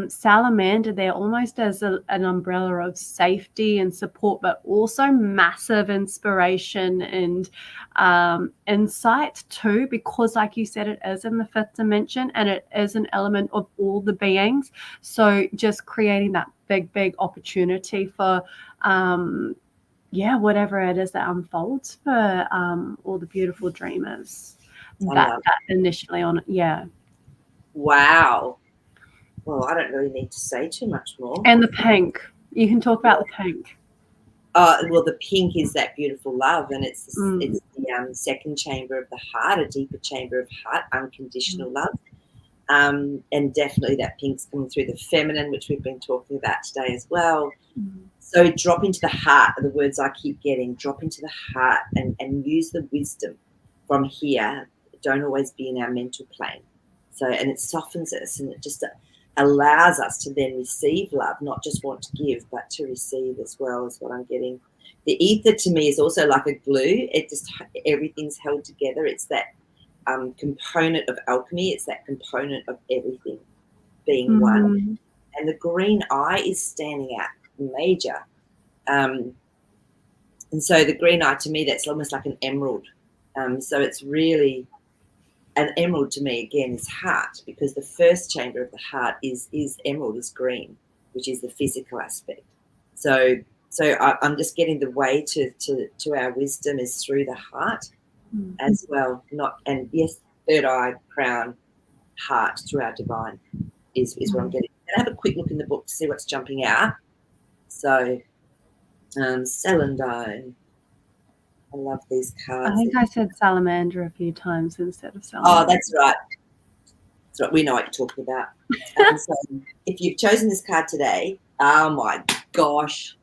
salamander there almost as an umbrella of safety and support, but also massive inspiration and insight too, because like you said, it is in the fifth dimension and it is an element of all the beings. So just creating that big opportunity for whatever it is that unfolds for all the beautiful dreamers that initially on it. Wow. Well, I don't really need to say too much more. And the pink. You can talk about the pink. Well, the pink is that beautiful love, and it's the second chamber of the heart, a deeper chamber of heart, unconditional love. And definitely that pink's coming through the feminine, which we've been talking about today as well. So drop into the heart are the words I keep getting. Drop into the heart and use the wisdom from here. Don't always be in our mental plane. So, and it softens us, and it just allows us to then receive love, not just want to give, but to receive as well, is what I'm getting. The ether to me is also like a glue. It just, everything's held together. It's that component of alchemy. It's that component of everything being one. And the green eye is standing out major. And so the green eye to me, that's almost like an emerald. So it's really, an emerald to me again is heart, because the first chamber of the heart is emerald, is green, which is the physical aspect. So I'm just getting the way to our wisdom is through the heart as well. And yes, third eye, crown, heart through our divine is what I'm getting. And have a quick look in the book to see what's jumping out. So celandine. I love these cards. I think I said salamander a few times instead of salamander. Oh, that's right. That's right. We know what you're talking about. So if you've chosen this card today, oh my gosh,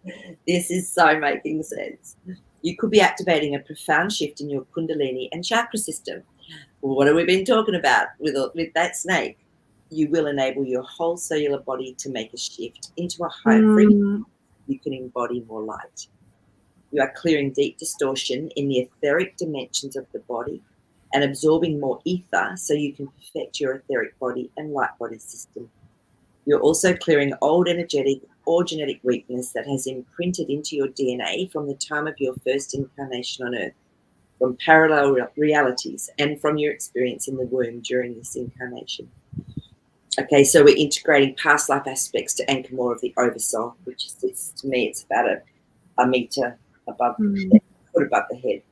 this is so making sense. You could be activating a profound shift in your Kundalini and chakra system. Well, what have we been talking about with that snake? You will enable your whole cellular body to make a shift into a higher frequency. You can embody more light. You are clearing deep distortion in the etheric dimensions of the body and absorbing more ether so you can perfect your etheric body and light body system. You're also clearing old energetic or genetic weakness that has imprinted into your DNA from the time of your first incarnation on Earth, from parallel realities and from your experience in the womb during this incarnation. Okay, so we're integrating past life aspects to anchor more of the oversoul, which is, to me, it's about a meter above the head, foot above the head.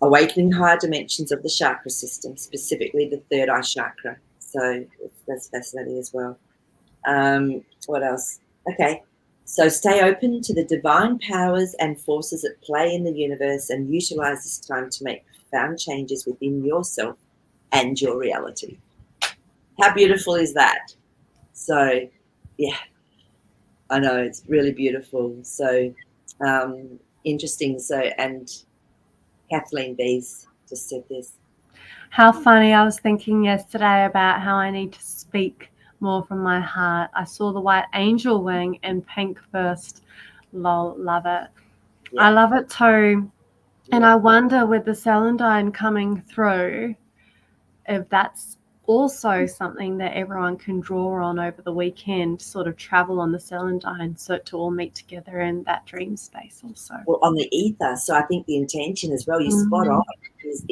Awakening higher dimensions of the chakra system, specifically the third eye chakra. So that's fascinating as well. What else? Okay, so stay open to the divine powers and forces at play in the universe and utilize this time to make profound changes within yourself and your reality. How beautiful is that? So, yeah, I know, it's really beautiful. So interesting. So, and Kathleen Bees just said this. How funny. I was thinking yesterday about how I need to speak more from my heart. I saw the white angel wing in pink first. Lol, love it. Yeah. I love it too. And I wonder, with the celandine coming through, if that's also something that everyone can draw on over the weekend, sort of travel on the celandine, so to all meet together in that dream space also. Well, on the ether. So I think the intention as well, you spot on, is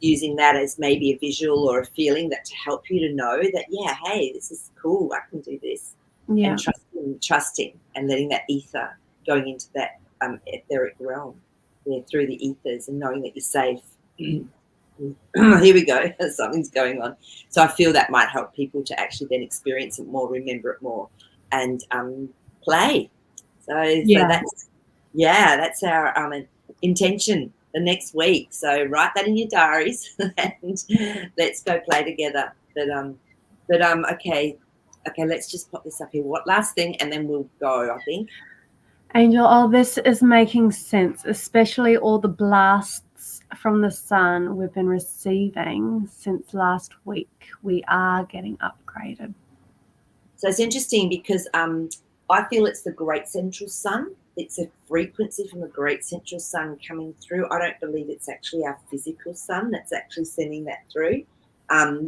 using that as maybe a visual or a feeling that to help you to know that, yeah, hey, this is cool, I can do this. Yeah. And trusting and letting that ether going into that etheric realm, through the ethers, and knowing that you're safe. Here we go, something's going on. So I feel that might help people to actually then experience it more, remember it more, and play. So that's our intention the next week. So write that in your diaries and let's go play together. Okay, let's just pop this up here. What last thing, and then we'll go, I think. Angel, all this is making sense, especially all the blasts from the sun we've been receiving since last week. We are getting upgraded. So it's interesting because I feel it's the great central sun. It's a frequency from the great central sun coming through. I don't believe it's actually our physical sun that's actually sending that through.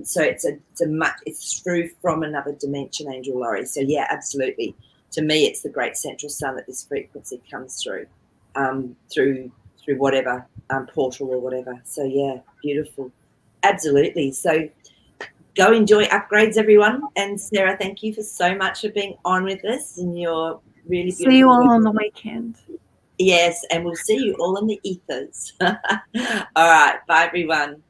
So it's through from another dimension, Angel Laurie. So yeah, absolutely. To me, it's the great central sun that this frequency comes through, through whatever portal or whatever. So yeah, beautiful, absolutely. So go enjoy upgrades, everyone. And Sarah, thank you for so much for being on with us and your really beautiful. See you all on the weekend. Yes, and we'll see you all in the ethers. All right, bye everyone.